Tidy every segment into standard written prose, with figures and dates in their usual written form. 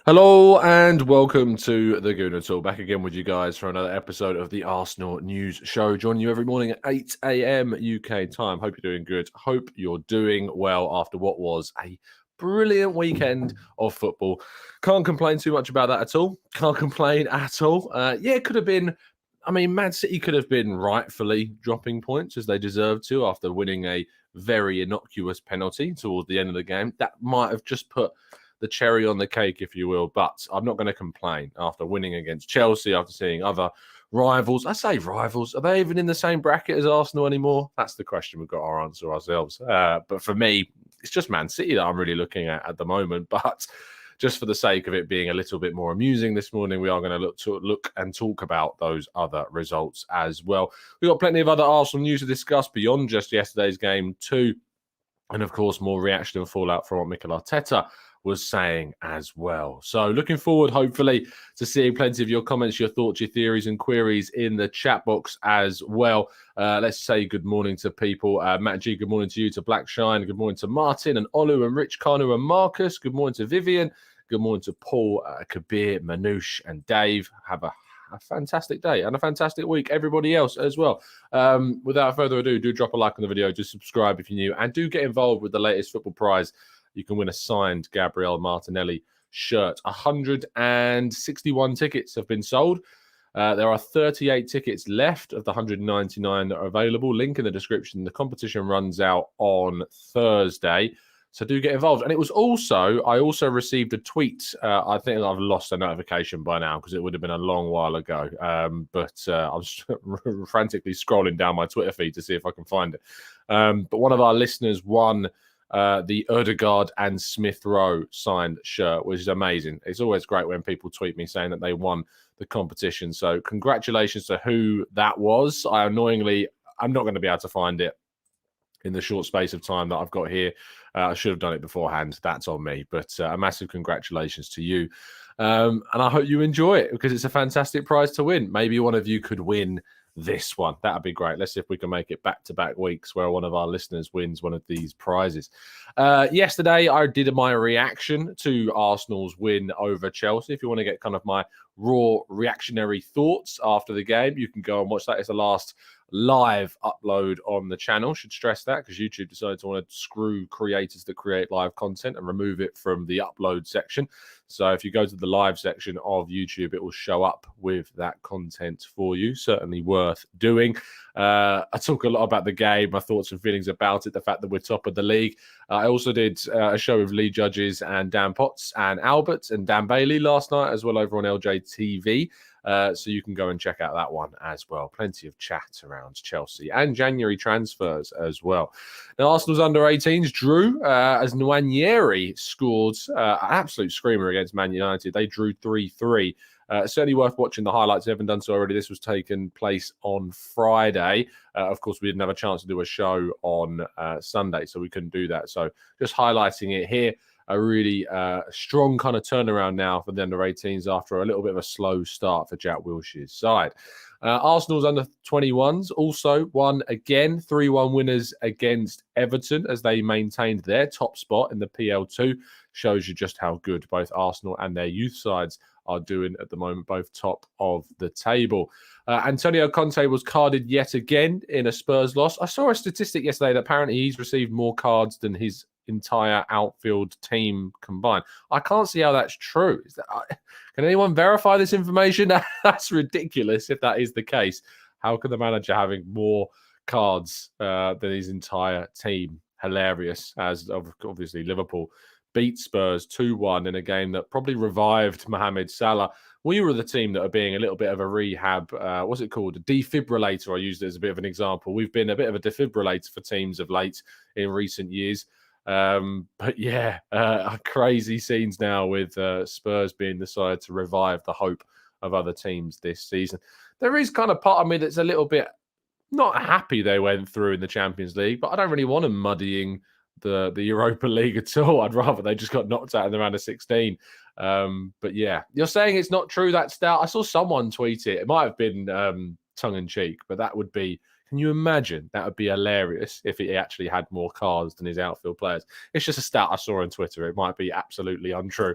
Hello and welcome to the Gooner Talk. Back again with you guys for another episode of the Arsenal News Show. Joining you every morning at 8 a.m. UK time. Hope you're doing good. Hope you're doing well after what was a brilliant weekend of football. Can't complain too much about that at all. Can't complain at all. It could have been. Man City could have been rightfully dropping points as they deserved to after winning a very innocuous penalty towards the end of the game. That might have just put the cherry on the cake, if you will. But I'm not going to complain after winning against Chelsea, after seeing other rivals. I say rivals. Are they even in the same bracket as Arsenal anymore? That's the question we've got to answer ourselves. But for me, it's just Man City that I'm really looking at the moment. But just for the sake of it being a little bit more amusing this morning, we are going to look and talk about those other results as well. We've got plenty of other Arsenal news to discuss beyond just yesterday's game too. And of course, more reaction and fallout from what Mikel Arteta was saying as well. So looking forward, hopefully, to seeing plenty of your comments, your thoughts, your theories and queries in the chat box as well. Let's say good morning to people. Matt G, good morning to you, to Black Shine. Good morning to Martin and Olu and Rich, Kanu and Marcus. Good morning to Vivian. Good morning to Paul, Kabir, Manoush and Dave. Have a fantastic day and a fantastic week, everybody else as well. Without further ado, do drop a like on the video, just subscribe if you're new, and do get involved with the latest football prize. You can win a signed Gabriel Martinelli shirt. 161 tickets have been sold. There are 38 tickets left of the 199 that are available. Link in the description. The competition runs out on Thursday. So do get involved. And I also received a tweet. I think I've lost a notification by now because it would have been a long while ago. But I was frantically scrolling down my Twitter feed to see if I can find it. But one of our listeners won the Ødegaard and Smith Rowe signed shirt, which is amazing. It's always great when people tweet me saying that they won the competition. So congratulations to who that was. I'm not going to be able to find it in the short space of time that I've got here. I should have done it beforehand. That's on me. But a massive congratulations to you. And I hope you enjoy it because it's a fantastic prize to win. Maybe one of you could win this one. That'd be great. Let's see if we can make it back-to-back weeks where one of our listeners wins one of these prizes. Yesterday, I did my reaction to Arsenal's win over Chelsea. If you want to get kind of my raw reactionary thoughts after the game, you can go and watch that. It's the last live upload on the channel. Should stress that because YouTube decided to want to screw creators that create live content and remove it from the upload section. So if you go to the live section of YouTube, it will show up with that content for you. Certainly worth doing. I talk a lot about the game, my thoughts and feelings about it, the fact that we're top of the league. I also did a show with Lee Judges and Dan Potts and Albert and Dan Bailey last night as well over on LJTV. So you can go and check out that one as well. Plenty of chat around Chelsea and January transfers as well. Now, Arsenal's under-18s drew as Nwaneri scored an absolute screamer against Man Utd. They drew 3-3. Certainly worth watching the highlights. If you haven't done so already, this was taking place on Friday. Of course, we didn't have a chance to do a show on Sunday, so we couldn't do that. So just highlighting it here. A really strong kind of turnaround now for the under-18s after a little bit of a slow start for Jack Wilshere's side. Arsenal's under-21s also won again, 3-1 winners against Everton as they maintained their top spot in the PL2. Shows you just how good both Arsenal and their youth sides are doing at the moment, both top of the table. Antonio Conte was carded yet again in a Spurs loss. I saw a statistic yesterday that apparently he's received more cards than his entire outfield team combined. I can't see how that's true. Can anyone verify this information? That's ridiculous if that is the case. How can the manager having more cards than his entire team? Hilarious, as obviously Liverpool beat Spurs 2-1 in a game that probably revived Mohamed Salah. We were the team that are being a little bit of a rehab, what's it called? A defibrillator. I used it as a bit of an example. We've been a bit of a defibrillator for teams of late in recent years. Crazy scenes now with Spurs being decided to revive the hope of other teams this season. There is kind of part of me that's a little bit not happy they went through in the Champions League, but I don't really want them muddying the Europa League at all. I'd rather they just got knocked out in the round of 16. But yeah, you're saying it's not true, that stat. I saw someone tweet it. It might have been tongue-in-cheek, but that would be Can you imagine? That would be hilarious if he actually had more cards than his outfield players. It's just a stat I saw on Twitter. It might be absolutely untrue.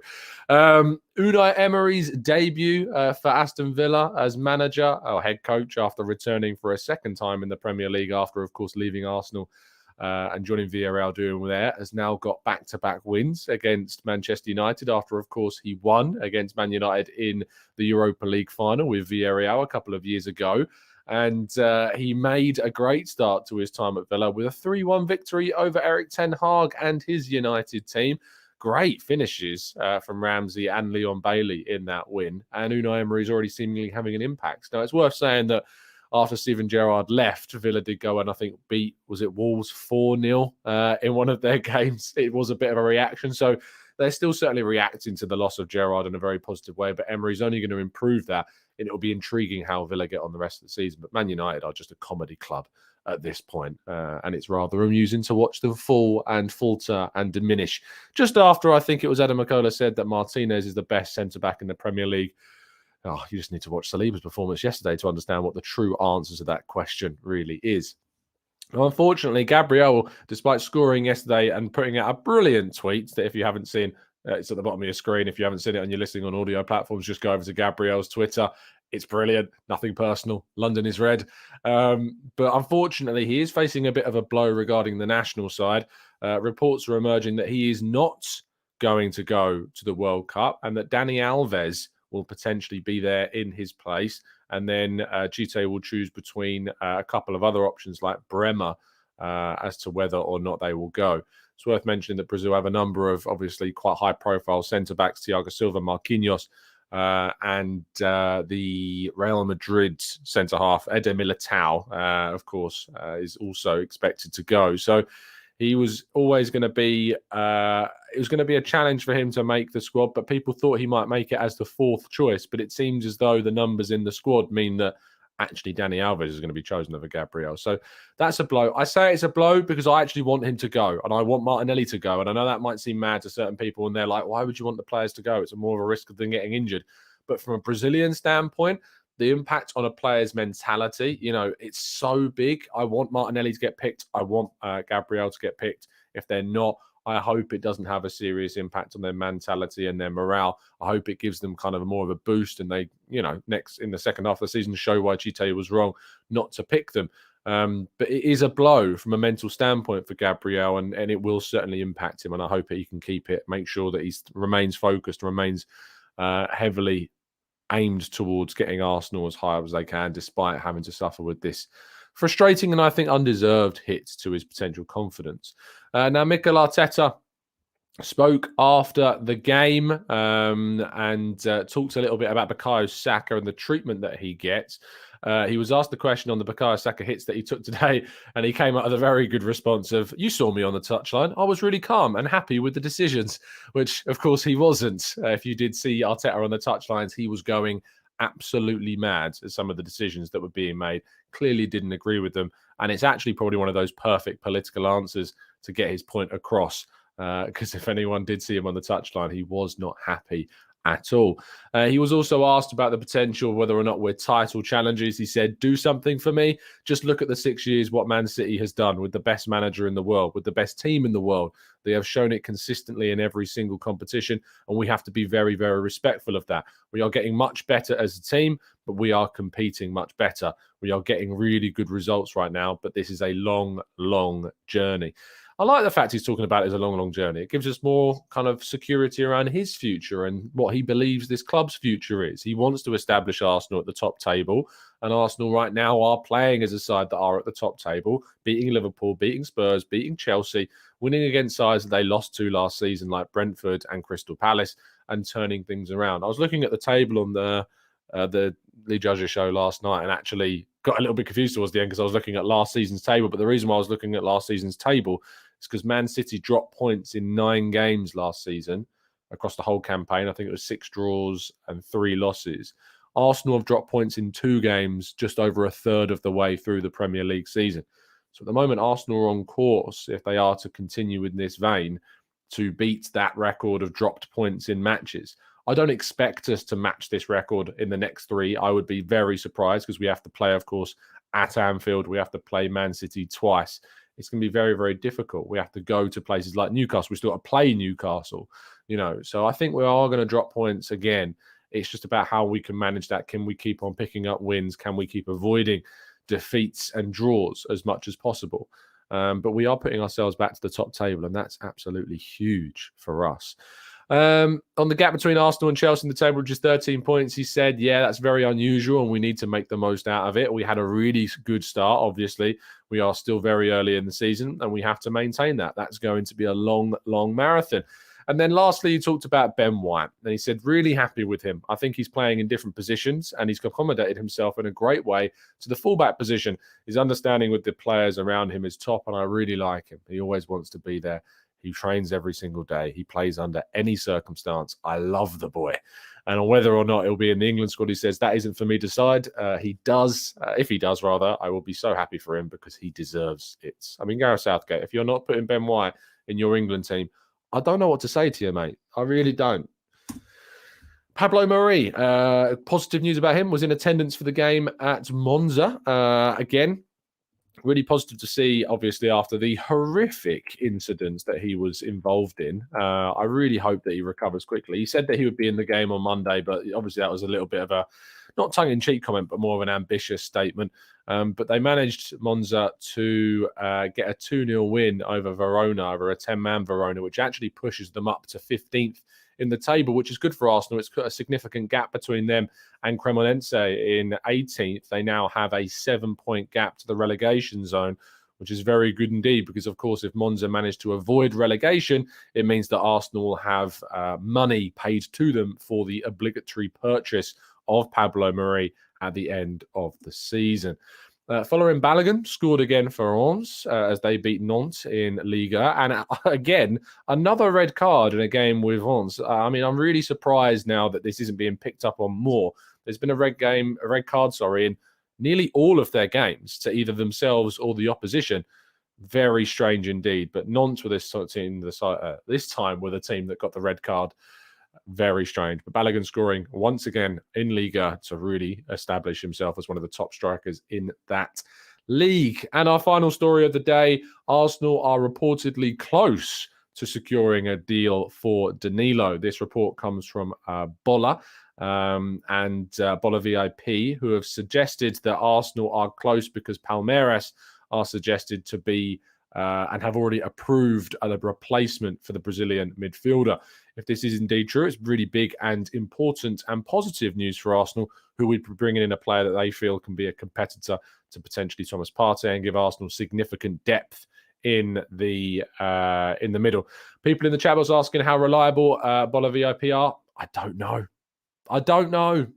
Unai Emery's debut for Aston Villa as manager or head coach after returning for a second time in the Premier League after, of course, leaving Arsenal and joining Villarreal doing there, has now got back-to-back wins against Manchester United after, of course, he won against Man United in the Europa League final with Villarreal a couple of years ago. And he made a great start to his time at Villa with a 3-1 victory over Erik ten Hag and his United team. Great finishes from Ramsey and Leon Bailey in that win. And Unai Emery is already seemingly having an impact. Now, it's worth saying that after Steven Gerrard left, Villa did go and I think beat, was it Wolves 4-0 in one of their games? It was a bit of a reaction. So they're still certainly reacting to the loss of Gerrard in a very positive way. But Emery's only going to improve that. And it'll be intriguing how Villa get on the rest of the season. But Man United are just a comedy club at this point. And it's rather amusing to watch them fall and falter and diminish. Just after I think it was Adam McCullough said that Martinez is the best centre-back in the Premier League. Oh, you just need to watch Saliba's performance yesterday to understand what the true answer to that question really is. Well, unfortunately, Gabriel, despite scoring yesterday and putting out a brilliant tweet that if you haven't seen, it's at the bottom of your screen. If you haven't seen it and you're listening on audio platforms, just go over to Gabriel's Twitter. It's brilliant. Nothing personal. London is red. But unfortunately, he is facing a bit of a blow regarding the national side. Reports are emerging that he is not going to go to the World Cup and that Dani Alves will potentially be there in his place. And then Tite will choose between a couple of other options like Bremer as to whether or not they will go. It's worth mentioning that Brazil have a number of obviously quite high-profile centre-backs, Thiago Silva, Marquinhos, and the Real Madrid centre-half, Eder Militao, of course, is also expected to go. So he was always going to be, it was going to be a challenge for him to make the squad, but people thought he might make it as the fourth choice. But it seems as though the numbers in the squad mean that actually Dani Alves is going to be chosen over Gabriel. So that's a blow. I say it's a blow because I actually want him to go and I want Martinelli to go. And I know that might seem mad to certain people and they're like, why would you want the players to go? It's more of a risk than getting injured. But from a Brazilian standpoint, the impact on a player's mentality, you know, it's so big. I want Martinelli to get picked. I want Gabriel to get picked. If they're not, I hope it doesn't have a serious impact on their mentality and their morale. I hope it gives them kind of more of a boost and they, you know, next in the second half of the season, show why Tite was wrong not to pick them. But it is a blow from a mental standpoint for Gabriel and it will certainly impact him. And I hope that he can keep it, make sure that he remains focused, remains heavily aimed towards getting Arsenal as high up as they can, despite having to suffer with this frustrating and I think undeserved hit to his potential confidence. Now, Mikel Arteta spoke after the game and talked a little bit about Bukayo Saka and the treatment that he gets. He was asked the question on the Bukayo Saka hits that he took today, and he came out with a very good response of, you saw me on the touchline. I was really calm and happy with the decisions, which, of course, he wasn't. If you did see Arteta on the touchlines, he was going absolutely mad at some of the decisions that were being made, clearly didn't agree with them. And it's actually probably one of those perfect political answers to get his point across. Because if anyone did see him on the touchline, he was not happy at all. He was also asked about the potential of whether or not we're title challengers. He said, do something for me. Just look at the 6 years what Man City has done with the best manager in the world, with the best team in the world. They have shown it consistently in every single competition, and we have to be very, very respectful of that. We are getting much better as a team, but we are competing much better. We are getting really good results right now, but this is a long, long journey. I like the fact he's talking about it as a long, long journey. It gives us more kind of security around his future and what he believes this club's future is. He wants to establish Arsenal at the top table, and Arsenal right now are playing as a side that are at the top table, beating Liverpool, beating Spurs, beating Chelsea, winning against sides that they lost to last season like Brentford and Crystal Palace, and turning things around. I was looking at the table on the Lee Judges show last night and actually got a little bit confused towards the end because I was looking at last season's table. But the reason why I was looking at last season's table is because Man City dropped points in 9 games last season across the whole campaign. I think it was 6 draws and 3 losses. Arsenal have dropped points in 2 games, just over a third of the way through the Premier League season. So at the moment, Arsenal are on course, if they are to continue in this vein, to beat that record of dropped points in matches. I don't expect us to match this record in the next 3. I would be very surprised because we have to play, of course, at Anfield. We have to play Man City twice. It's going to be very, very difficult. We have to go to places like Newcastle. We still got to play Newcastle, So I think we are going to drop points again. It's just about how we can manage that. Can we keep on picking up wins? Can we keep avoiding defeats and draws as much as possible? But we are putting ourselves back to the top table, and that's absolutely huge for us. On the gap between Arsenal and Chelsea in the table, which is 13 points, he said, yeah, that's very unusual and we need to make the most out of it. We had a really good start, obviously. We are still very early in the season and we have to maintain that. That's going to be a long, long marathon. And then lastly, he talked about Ben White and he said, really happy with him. I think he's playing in different positions and he's accommodated himself in a great way to the fullback position. His understanding with the players around him is top and I really like him. He always wants to be there. He trains every single day. He plays under any circumstance. I love the boy. And whether or not he'll be in the England squad, he says, that isn't for me to decide. He does. If he does, rather, I will be so happy for him because he deserves it. I mean, Gareth Southgate, if you're not putting Ben White in your England team, I don't know what to say to you, mate. I really don't. Pablo Mari, positive news about him, was in attendance for the game at Monza. Again, really positive to see, obviously, after the horrific incidents that he was involved in. I really hope that he recovers quickly. He said that he would be in the game on Monday, but obviously that was a little bit of a, not tongue-in-cheek comment, but more of an ambitious statement. But they managed, Monza, to get a 2-0 win over Verona, over a 10-man Verona, which actually pushes them up to 15th in the table, which is good for Arsenal. It's got a significant gap between them and Cremonese in 18th. They now have a 7-point gap to the relegation zone, which is very good indeed, because, of course, if Monza manage to avoid relegation, it means that Arsenal will have money paid to them for the obligatory purchase of Pablo Mari at the end of the season. Following Balogun scored again for Reims as they beat Nantes in Liga. And again, another red card in a game with Reims. I mean, I'm really surprised now that this isn't being picked up on more. There's been a red card, in nearly all of their games to either themselves or the opposition. Very strange indeed. But Nantes were this time with a team that got the red card. Very strange. But Balogun scoring once again in Liga to really establish himself as one of the top strikers in that league. And our final story of the day, Arsenal are reportedly close to securing a deal for Danilo. This report comes from Bola and Bola VIP, who have suggested that Arsenal are close because Palmeiras are suggested to be and have already approved a replacement for the Brazilian midfielder. If this is indeed true, it's really big and important and positive news for Arsenal, who would be bringing in a player that they feel can be a competitor to potentially Thomas Partey and give Arsenal significant depth in the middle. People in the chat box asking how reliable Bola VIP are. I don't know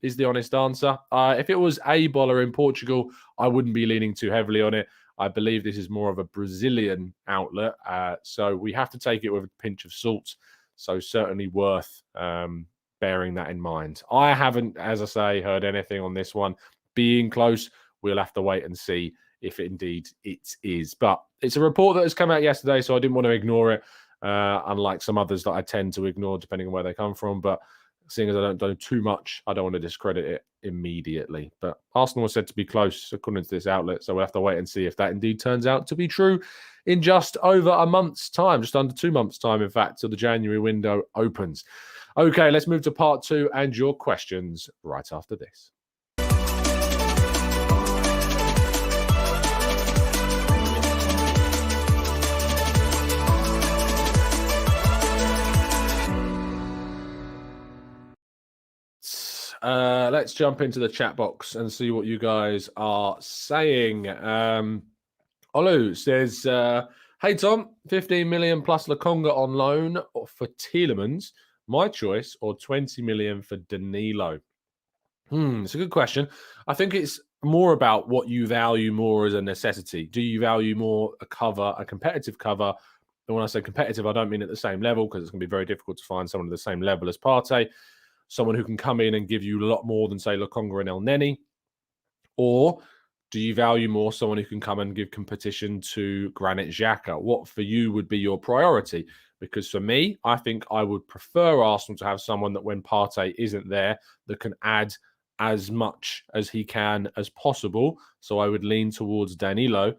is the honest answer. If it was a Bola in Portugal, I wouldn't be leaning too heavily on it. I believe this is more of a Brazilian outlet, so we have to take it with a pinch of salt. So certainly worth bearing that in mind. I haven't, as I say, heard anything on this one. Being close, we'll have to wait and see if indeed it is. But it's a report that has come out yesterday, so I didn't want to ignore it, unlike some others that I tend to ignore depending on where they come from. But seeing as I don't know too much, I don't want to discredit it immediately. But Arsenal was said to be close, according to this outlet, so we'll have to wait and see if that indeed turns out to be true in just over a month's time, just under 2 months' time, in fact, till the January window opens. Okay, let's move to part 2 and your questions right after this. Let's jump into the chat box and see what you guys are saying. Olu says, hey, Tom, 15 million plus Lokonga on loan for Tielemans. My choice, or 20 million for Danilo? It's a good question. I think it's more about what you value more as a necessity. Do you value more a competitive cover? And when I say competitive, I don't mean at the same level, because it's going to be very difficult to find someone at the same level as Partey. Someone who can come in and give you a lot more than, say, Lokonga and El Neni? Or do you value more someone who can come and give competition to Granit Xhaka? What for you would be your priority? Because for me, I think I would prefer Arsenal to have someone that when Partey isn't there, that can add as much as he can as possible. So I would lean towards Danilo.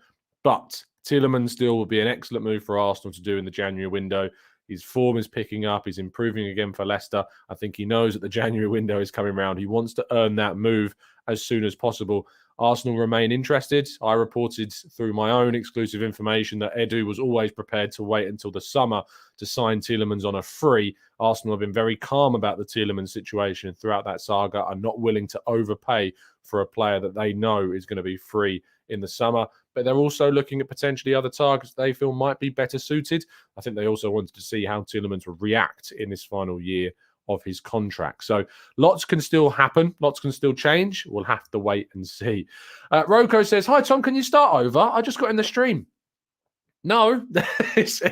But Tielemans still would be an excellent move for Arsenal to do in the January window. His form is picking up. He's improving again for Leicester. I think he knows that the January window is coming around. He wants to earn that move as soon as possible. Arsenal remain interested. I reported through my own exclusive information that Edu was always prepared to wait until the summer to sign Tielemans on a free. Arsenal have been very calm about the Tielemans situation throughout that saga, are not willing to overpay for a player that they know is going to be free in the summer. But they're also looking at potentially other targets they feel might be better suited. I think they also wanted to see how Tielemans would react in this final year of his contract. So lots can still happen. Lots can still change. We'll have to wait and see. Roko says, hi, Tom, can you start over? I just got in the stream. No,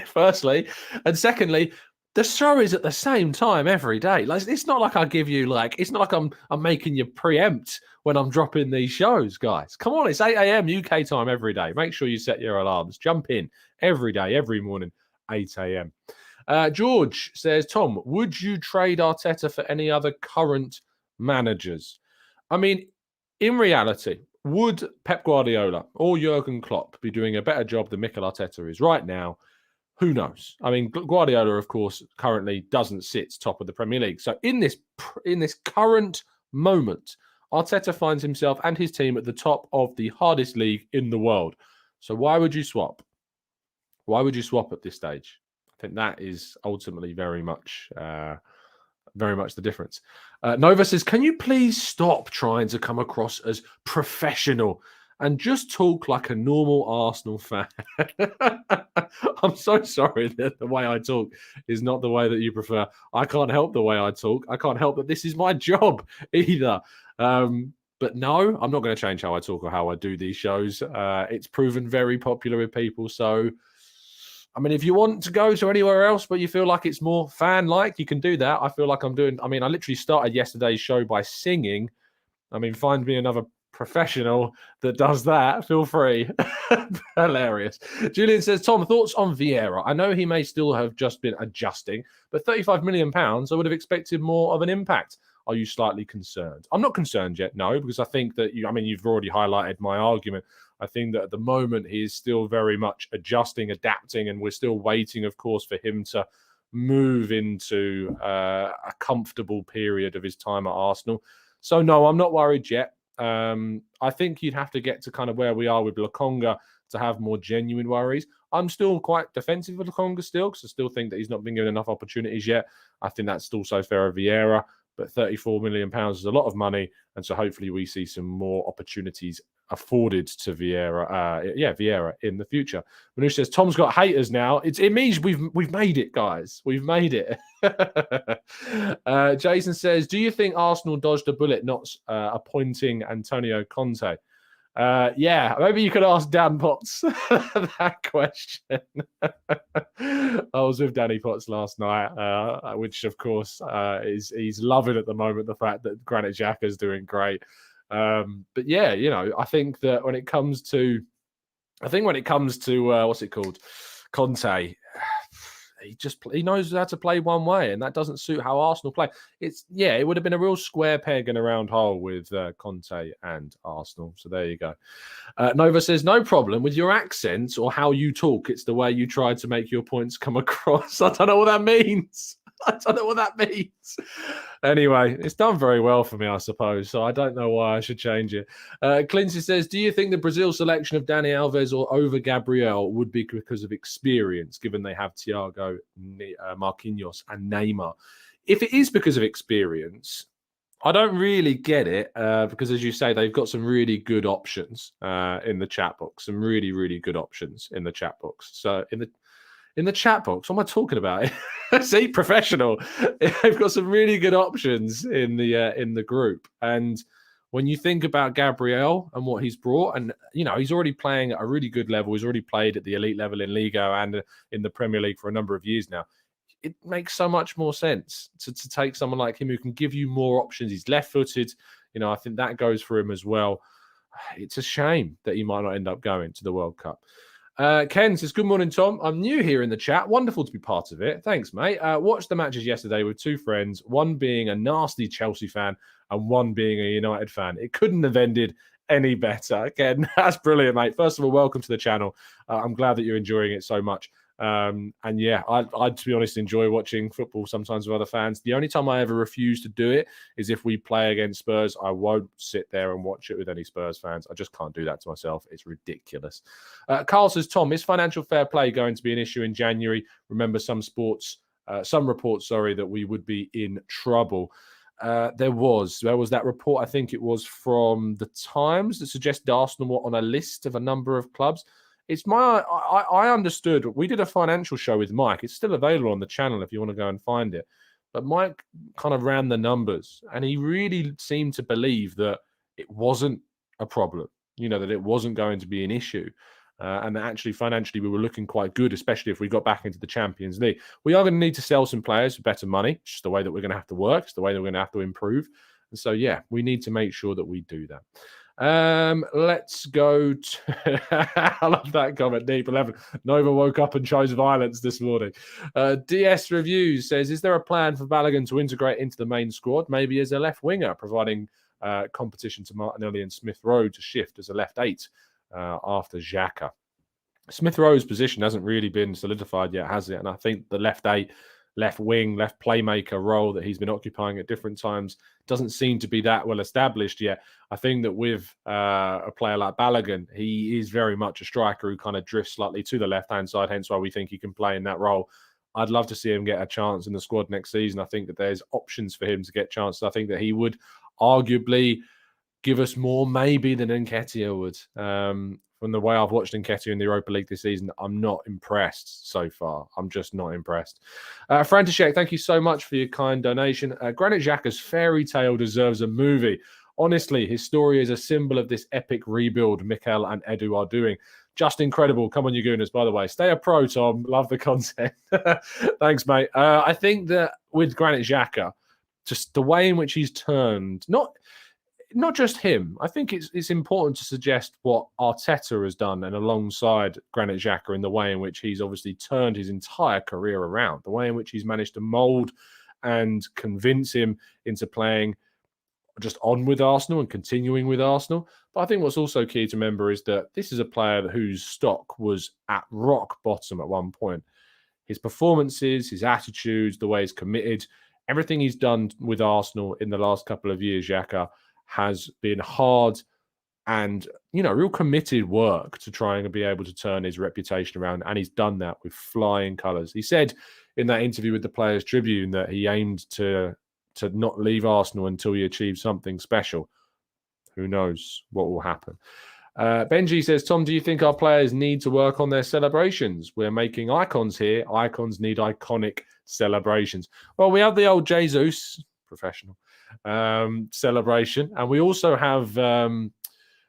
firstly. And secondly, the show is at the same time every day. Like, it's not like I give you it's not like I'm making you preempt when I'm dropping these shows, guys. Come on, it's 8 a.m. UK time every day. Make sure you set your alarms. Jump in every day, every morning, 8 a.m. George says, Tom, would you trade Arteta for any other current managers? I mean, in reality, would Pep Guardiola or Jurgen Klopp be doing a better job than Mikel Arteta is right now? Who knows? I mean, Guardiola, of course, currently doesn't sit top of the Premier League. So in this current moment, Arteta finds himself and his team at the top of the hardest league in the world. So why would you swap? Why would you swap at this stage? I think that is ultimately very much the difference. Nova says, can you please stop trying to come across as professional and just talk like a normal Arsenal fan? I'm so sorry that the way I talk is not the way that you prefer. I can't help the way I talk. I can't help that this is my job either. But no, I'm not going to change how I talk or how I do these shows. It's proven very popular with people. So, I mean, if you want to go to anywhere else, but you feel like it's more fan-like, you can do that. I feel like I literally started yesterday's show by singing. I mean, find me another professional that does that. Feel free. Hilarious. Julian says, Tom, thoughts on Vieira? I know he may still have just been adjusting, but £35 million, I would have expected more of an impact. Are you slightly concerned? I'm not concerned yet, no, because I think that you've already highlighted my argument. I think that at the moment he is still very much adjusting, adapting, and we're still waiting, of course, for him to move into a comfortable period of his time at Arsenal. So, no, I'm not worried yet. I think you'd have to get to kind of where we are with Lokonga to have more genuine worries. I'm still quite defensive of Lokonga still, because I still think that he's not been given enough opportunities yet. I think that's also fair of Vieira, but £34 million is a lot of money, and so hopefully we see some more opportunities afforded to Vieira. Vieira in the future. Manush says, Tom's got haters now. It means we've made it, guys. We've made it. Jason says, do you think Arsenal dodged a bullet not appointing Antonio Conte? Maybe you could ask Dan Potts that question. I was with Danny Potts last night, which of course he's loving at the moment the fact that Granit Xhaka is doing great. But yeah, I think that when it comes to what's it called, Conte, he knows how to play one way, and that doesn't suit how Arsenal play. It would have been a real square peg in a round hole with Conte and Arsenal. So there you go. Nova says, no problem with your accent or how you talk. It's the way you try to make your points come across. I don't know what that means. Anyway, it's done very well for me, I suppose. So I don't know why I should change it. Clinton says, do you think the Brazil selection of Dani Alves or over Gabriel would be because of experience, given they have Thiago, Marquinhos and Neymar? If it is because of experience, I don't really get it because, as you say, they've got some really good options in the chat box. Some really, really good options in the chat box. So in the chat box, what am I talking about? See, professional. They've got some really good options in the group. And when you think about Gabriel and what he's brought, and he's already playing at a really good level. He's already played at the elite level in Liga and in the Premier League for a number of years now. It makes so much more sense to take someone like him who can give you more options. He's left-footed. I think that goes for him as well. It's a shame that he might not end up going to the World Cup. Ken says, good morning, Tom. I'm new here in the chat. Wonderful to be part of it. Thanks, mate. Watched the matches yesterday with two friends, one being a nasty Chelsea fan and one being a United fan. It couldn't have ended any better. Ken, that's brilliant, mate. First of all, welcome to the channel. I'm glad that you're enjoying it so much. And yeah, I to be honest, enjoy watching football sometimes with other fans. The only time I ever refuse to do it is if we play against Spurs. I won't sit there and watch it with any Spurs fans. I just can't do that to myself. It's ridiculous. Carl says, Tom, is financial fair play going to be an issue in January? Remember some reports, that we would be in trouble. There was that report, I think it was from the Times, that suggested Arsenal were on a list of a number of clubs. I understood. We did a financial show with Mike. It's still available on the channel if you want to go and find it. But Mike kind of ran the numbers, and he really seemed to believe that it wasn't a problem, that it wasn't going to be an issue. And that actually financially we were looking quite good, especially if we got back into the Champions League. We are going to need to sell some players for better money. It's just the way that we're going to have to work. It's the way that we're going to have to improve. And so, yeah, we need to make sure that we do that. Let's go to I love that comment. Deep 11 Nova woke up and chose violence this morning. DS Reviews says, is there a plan for Balogun to integrate into the main squad, maybe as a left winger, providing competition to Martinelli and Smith Rowe to shift as a left 8 after Xhaka? Smith Rowe's position hasn't really been solidified yet, has it? And I think the left 8, left wing, left playmaker role that he's been occupying at different times doesn't seem to be that well established yet. I think that with a player like Balogun, he is very much a striker who kind of drifts slightly to the left-hand side, hence why we think he can play in that role. I'd love to see him get a chance in the squad next season. I think that there's options for him to get chances. I think that he would arguably give us more maybe than Nketiah would. From the way I've watched Nketiah in the Europa League this season, I'm not impressed so far. I'm just not impressed. František, thank you so much for your kind donation. Granit Xhaka's fairy tale deserves a movie. Honestly, his story is a symbol of this epic rebuild Mikel and Edu are doing. Just incredible. Come on, you Gooners, by the way. Stay a pro, Tom. Love the content. Thanks, mate. I think that with Granit Xhaka, just the way in which he's turned, not just him. I think it's important to suggest what Arteta has done, and alongside Granit Xhaka, in the way in which he's obviously turned his entire career around, the way in which he's managed to mould and convince him into playing just on with Arsenal and continuing with Arsenal. But I think what's also key to remember is that this is a player whose stock was at rock bottom at one point. His performances, his attitudes, the way he's committed, everything he's done with Arsenal in the last couple of years, Xhaka, has been hard and, real committed work to try and be able to turn his reputation around. And he's done that with flying colours. He said in that interview with the Players Tribune that he aimed to not leave Arsenal until he achieved something special. Who knows what will happen? Benji says, Tom, do you think our players need to work on their celebrations? We're making icons here. Icons need iconic celebrations. Well, we have the old Jesus, professional, celebration, and we also have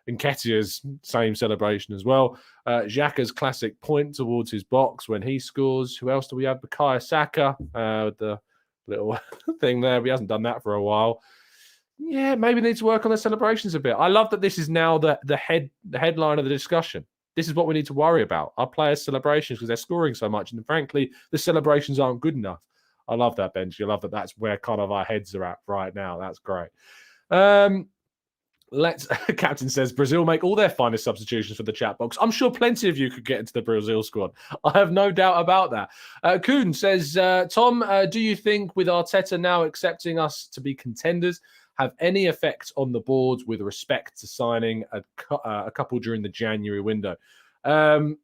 Nketiah's same celebration as well. Xhaka's classic point towards his box when he scores. Who else do we have? Bukayo Saka, the little thing there. He hasn't done that for a while. Yeah, maybe they need to work on their celebrations a bit. I love that this is now the headline of the discussion. This is what we need to worry about, our players' celebrations, because they're scoring so much. And frankly, the celebrations aren't good enough. I love that, Benji. I love that that's where kind of our heads are at right now. That's great. Captain says, Brazil make all their finest substitutions for the chat box. I'm sure plenty of you could get into the Brazil squad. I have no doubt about that. Kuhn says, Tom, do you think with Arteta now accepting us to be contenders, have any effect on the board with respect to signing a couple during the January window? Do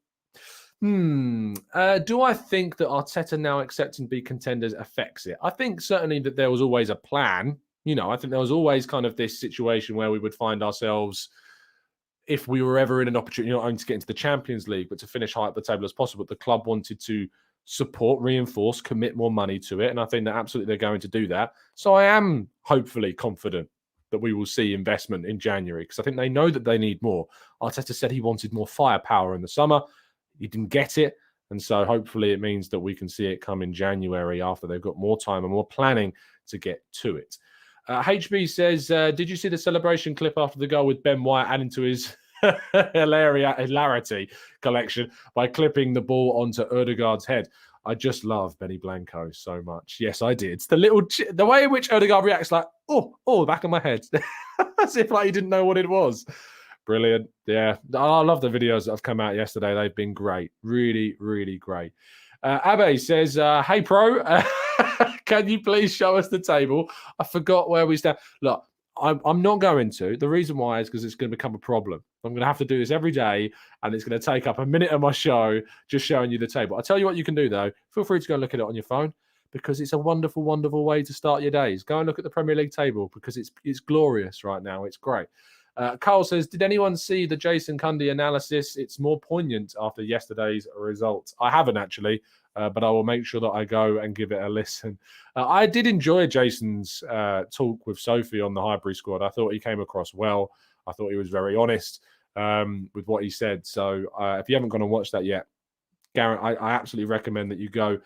I think that Arteta now accepting to be contenders affects it? I think certainly that there was always a plan. I think there was always kind of this situation where we would find ourselves, if we were ever in an opportunity, not only to get into the Champions League, but to finish high up the table as possible, the club wanted to support, reinforce, commit more money to it. And I think that absolutely they're going to do that. So I am hopefully confident that we will see investment in January, because I think they know that they need more. Arteta said he wanted more firepower in the summer. He didn't get it. And so hopefully it means that we can see it come in January after they've got more time and more planning to get to it. HB says, did you see the celebration clip after the goal with Ben White adding to his hilarity collection by clipping the ball onto Ødegaard's head. I just love Benny Blanco so much. Yes, I did. It's the way in which Ødegaard reacts, like, the back of my head. As if like he didn't know what it was. Brilliant. Yeah. I love the videos that have come out yesterday. They've been great. Really, really great. Abe says, hey, pro, can you please show us the table? I forgot where we stand. Look, I'm not going to. The reason why is because it's going to become a problem. I'm going to have to do this every day, and it's going to take up a minute of my show just showing you the table. I'll tell you what you can do, though. Feel free to go and look at it on your phone because it's a wonderful, wonderful way to start your days. Go and look at the Premier League table because it's glorious right now. It's great. Carl says, did anyone see the Jason Cundy analysis? It's more poignant after yesterday's results. I haven't actually, but I will make sure that I go and give it a listen. I did enjoy Jason's talk with Sophie on the Highbury squad. I thought he came across well. I thought he was very honest with what he said. So if you haven't gone and watched that yet, Garrett, I absolutely recommend that you go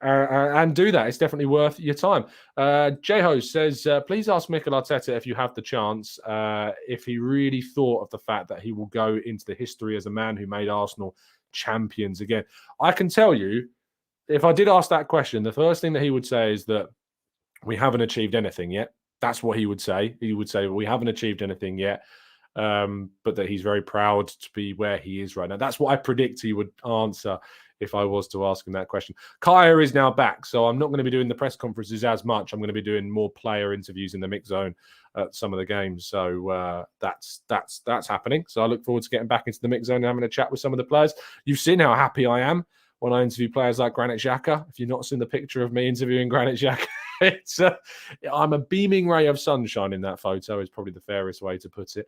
and do that. It's definitely worth your time. Jeho says, please ask Mikel Arteta if you have the chance, if he really thought of the fact that he will go into the history as a man who made Arsenal champions again. I can tell you, if I did ask that question, the first thing that he would say is that we haven't achieved anything yet. That's what he would say. He would say, we haven't achieved anything yet, but that he's very proud to be where he is right now. That's what I predict he would answer if I was to ask him that question. Kaya is now back, so I'm not going to be doing the press conferences as much. I'm going to be doing more player interviews in the mix zone at some of the games. So that's happening. So I look forward to getting back into the mix zone and having a chat with some of the players. You've seen how happy I am when I interview players like Granit Xhaka. If you've not seen the picture of me interviewing Granit Xhaka, I'm a beaming ray of sunshine in that photo is probably the fairest way to put it.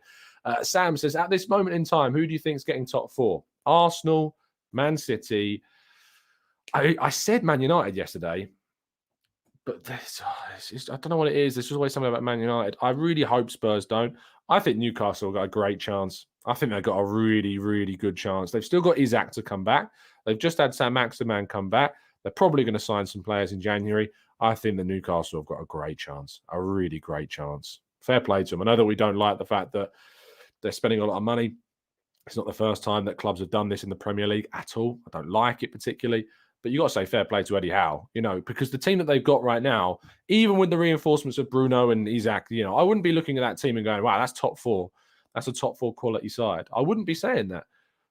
Sam says, at this moment in time, who do you think is getting top four? Arsenal, Man City. I said Man United yesterday, but I don't know what it is. There's just always something about Man United. I really hope Spurs don't. I think Newcastle got a great chance. I think they've got a really, really good chance. They've still got Isak to come back. They've just had Sam Maximan come back. They're probably going to sign some players in January. I think the Newcastle have got a great chance, a really great chance. Fair play to them. I know that we don't like the fact that they're spending a lot of money. It's not the first time that clubs have done this in the Premier League at all. I don't like it particularly. But you got to say fair play to Eddie Howe, because the team that they've got right now, even with the reinforcements of Bruno and Isak, I wouldn't be looking at that team and going, wow, that's top four. That's a top four quality side. I wouldn't be saying that.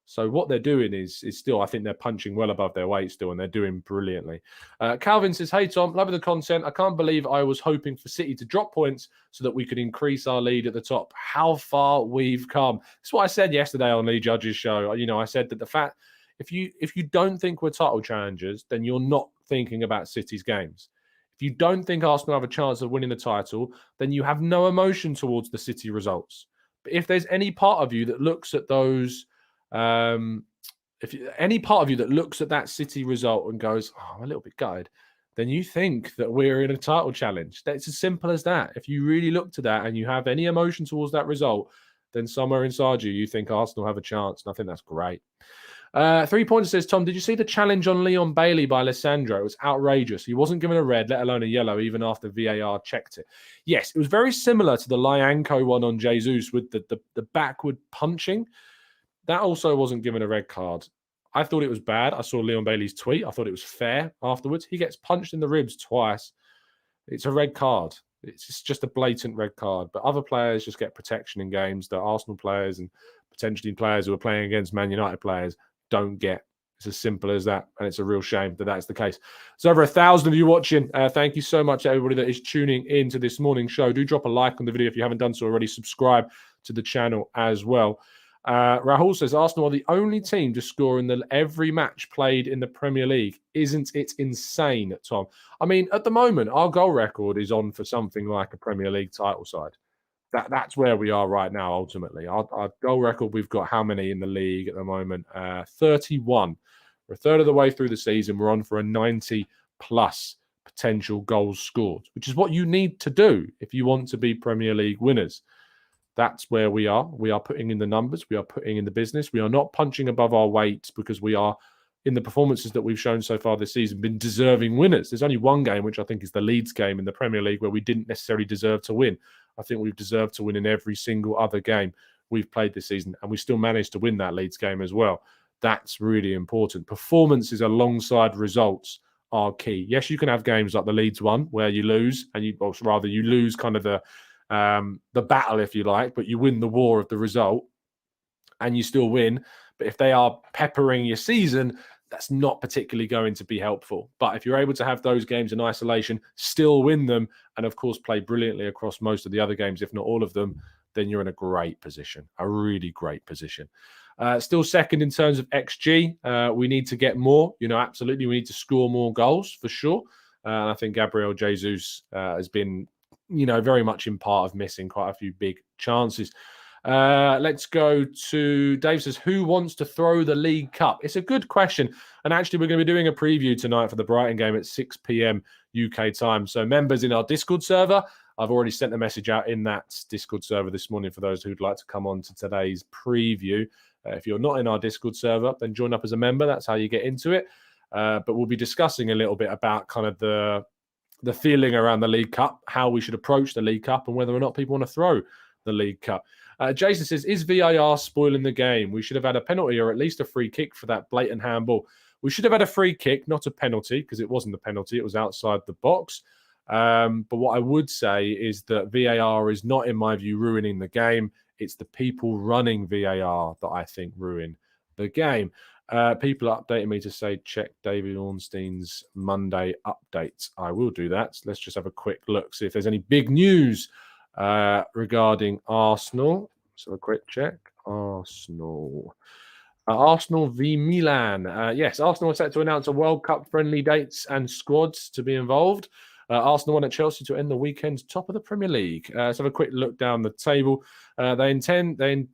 So what they're doing is still, I think they're punching well above their weight still, and they're doing brilliantly. Calvin says, hey, Tom, loving the content. I can't believe I was hoping for City to drop points so that we could increase our lead at the top. How far we've come. That's what I said yesterday on Lee Judge's show. I said that the fact, if you don't think we're title challengers, then you're not thinking about City's games. If you don't think Arsenal have a chance of winning the title, then you have no emotion towards the City results. But if there's any part of you that looks at those... any part of you that looks at that City result and goes, oh, I'm a little bit gutted, then you think that we're in a title challenge. It's as simple as that. If you really look to that and you have any emotion towards that result, then somewhere inside you think Arsenal have a chance. And I think that's great. 3 Pointer says, Tom, did you see the challenge on Leon Bailey by Alessandro? It was outrageous. He wasn't given a red, let alone a yellow, even after VAR checked it. Yes, it was very similar to the Lyanco one on Jesus with the backward punching. That also wasn't given a red card. I thought it was bad. I saw Leon Bailey's tweet. I thought it was fair afterwards. He gets punched in the ribs twice. It's a red card. It's just a blatant red card. But other players just get protection in games that Arsenal players and potentially players who are playing against Man United players don't get. It's as simple as that. And it's a real shame that that's the case. So over 1,000 of you watching. Thank you so much to everybody that is tuning into this morning's show. Do drop a like on the video if you haven't done so already. Subscribe to the channel as well. Rahul says, Arsenal are the only team to score in every match played in the Premier League. Isn't it insane, Tom? I mean, at the moment, our goal record is on for something like a Premier League title side. That's where we are right now, ultimately. Our goal record, we've got how many in the league at the moment? 31. We're a third of the way through the season. We're on for a 90-plus potential goals scored, which is what you need to do if you want to be Premier League winners. That's where we are. We are putting in the numbers. We are putting in the business. We are not punching above our weight because we are, in the performances that we've shown so far this season, been deserving winners. There's only one game, which I think is the Leeds game in the Premier League, where we didn't necessarily deserve to win. I think we've deserved to win in every single other game we've played this season, and we still managed to win that Leeds game as well. That's really important. Performances alongside results are key. Yes, you can have games like the Leeds one where you lose, and you lose kind of the battle, if you like, but you win the war of the result, and you still win. But if they are peppering your season, that's not particularly going to be helpful. But if you're able to have those games in isolation, still win them, and of course play brilliantly across most of the other games, if not all of them, then you're in a great position, a really great position. Still second in terms of XG. We need to get more. Absolutely, we need to score more goals for sure. And I think Gabriel Jesus has been, very much in part of missing quite a few big chances. Let's go to Dave says, who wants to throw the League Cup? It's a good question. And actually, we're going to be doing a preview tonight for the Brighton game at 6 p.m. UK time. So members in our Discord server, I've already sent a message out in that Discord server this morning for those who'd like to come on to today's preview. If you're not in our Discord server, then join up as a member. That's how you get into it. But we'll be discussing a little bit about kind of the feeling around the League Cup, how we should approach the League Cup, and whether or not people want to throw the League Cup. Jason says, is VAR spoiling the game? We should have had a penalty or at least a free kick for that blatant handball. We should have had a free kick, not a penalty, because it wasn't a penalty. It was outside the box. But what I would say is that VAR is not, in my view, ruining the game. It's the people running VAR that I think ruin the game. People are updating me to say, check David Ornstein's Monday update. I will do that. Let's just have a quick look, see if there's any big news regarding Arsenal. So a quick check. Arsenal v Milan. Yes, Arsenal are set to announce a World Cup friendly dates and squads to be involved. Arsenal won at Chelsea to end the weekend top of the Premier League. Let's have a quick look down the table. They intend to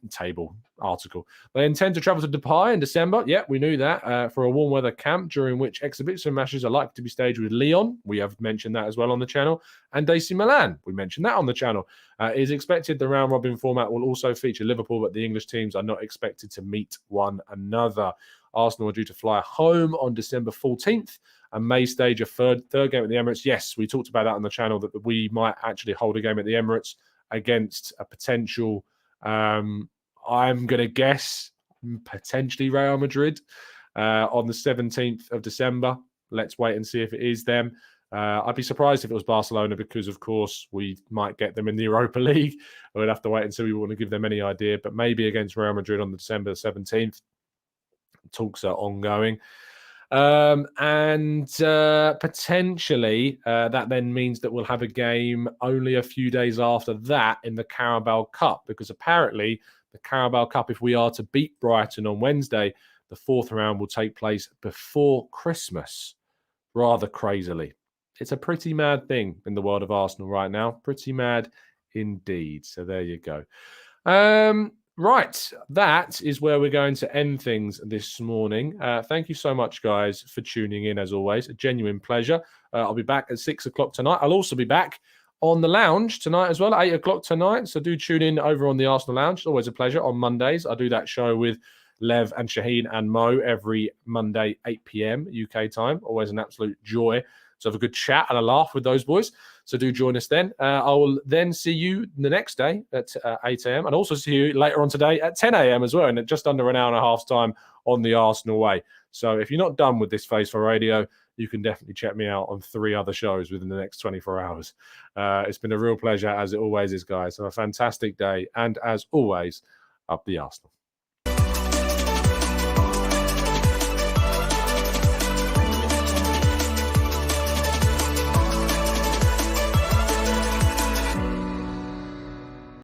travel to Dubai in December. Yeah, we knew that, for a warm weather camp during which exhibition matches are likely to be staged with Lyon. We have mentioned that as well on the channel. And AC Milan. We mentioned that on the channel. It is expected the round robin format will also feature Liverpool, but the English teams are not expected to meet one another. Arsenal are due to fly home on December 14th and may stage a third game at the Emirates. Yes, we talked about that on the channel, that we might actually hold a game at the Emirates against a potential, I'm going to guess, potentially Real Madrid on the 17th of December. Let's wait and see if it is them. I'd be surprised if it was Barcelona because, of course, we might get them in the Europa League. We'd have to wait and see. We want to give them any idea, but maybe against Real Madrid on December 17th. Talks are ongoing. And potentially that then means that we'll have a game only a few days after that in the Carabao Cup, because apparently the Carabao Cup, if we are to beat Brighton on Wednesday, the fourth round will take place before Christmas, rather crazily. It's a pretty mad thing in the world of Arsenal right now. Pretty mad indeed. So there you go. Right, that is where we're going to end things this morning. Thank you so much, guys, for tuning in, as always. A genuine pleasure. I'll be back at 6 o'clock tonight. I'll also be back on the lounge tonight as well, at 8 o'clock tonight. So do tune in over on the Arsenal Lounge. It's always a pleasure. On Mondays, I do that show with Lev and Shaheen and Mo every Monday, 8 p.m. UK time. Always an absolute joy to have a good chat and a laugh with those boys. So do join us then. I will then see you the next day at 8 a.m. and also see you later on today at 10 a.m. as well, and just under an hour and a half's time on the Arsenal Way. So if you're not done with this Face for Radio, you can definitely check me out on 3 other shows within the next 24 hours. It's been a real pleasure, as it always is, guys. Have a fantastic day. And as always, up the Arsenal.